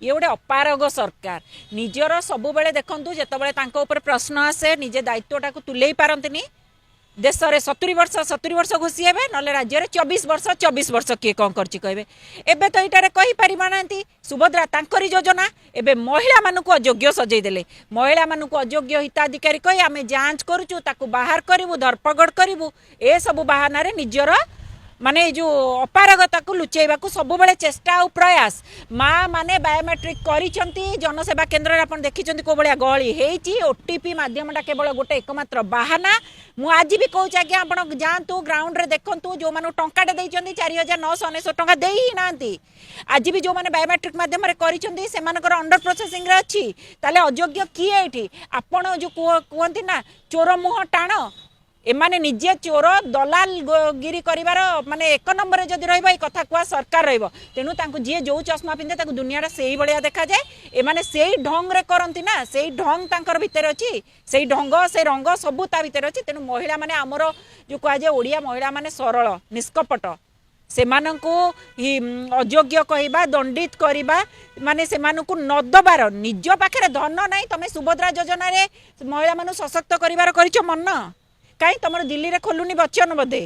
ये गोटे अपारग सरकार निजर सब बेले देखूँ जिते प्रश्न आसे निजे दायित्वटा को तुले पारती देश में 70 वर्ष घोषी हे ना राज्य में 24 वर्ष किए कौन कर कहे एवं तो यहाँ कही पार ना सुभद्रा तांकरी योजना एवं महिला मानक अयोग्य सजेदेले महिला मानक अयोग्य हिताधिकारी कही आम जांच करूँ बाहर करूँ धरपगड़ करूँ ए सब बहाना निजर माने जो अपारगता को लुचेबा को सब बेले चेष्टा और प्रयास माँ माने बायोमेट्रिक करिसेंती जनसेवा केन्द्र रे आपण देखिसेंती को बलिया गहली हेची ओटीपी माध्यमटा केवल गोटे एकमात्र बहाना मु आज भी कहूँ आज्ञा आपण जातु ग्राउंड रे देखंतु जो मानु टंकाटे देइचंती 4999 टंका देई ही नांती आज भी जो माने बायोमेट्रिक माध्यम रे करिसेंती सेमानकर अंडर प्रोसेसिंग रे अछि ताले अयोग्य किए एठी आपण जो कहंती ना चोर मुह टाण एमाने निजे चोर दलाल गिरी करिवार माने एक नंबर जदि रहिबा ए कथा कुआ सरकार रहिबो तेनु तांको जे जो चश्मा पिंधे ताको दुनियाटा सेही बलिया देखा जाए एमाने सेही ढंग रे करंती ना सेही ढंग तांकर भितर अछि सेही ढंग से रंग सबु ता भितर अछि तेनु महिला माने हमर जो कुआ जे ओडिया महिला माने सरल निष्कपट सेमानंकु अयोग्य कहवा दंडित करवा माने सेमानंकु नदबार निज पाखे धन नहीं तमे सुभद्रा योजना रे महिला मानु सशक्त करिवार करिछ मन कहीं तुम दिल्ली रे खोलुनी बच्चन बोधे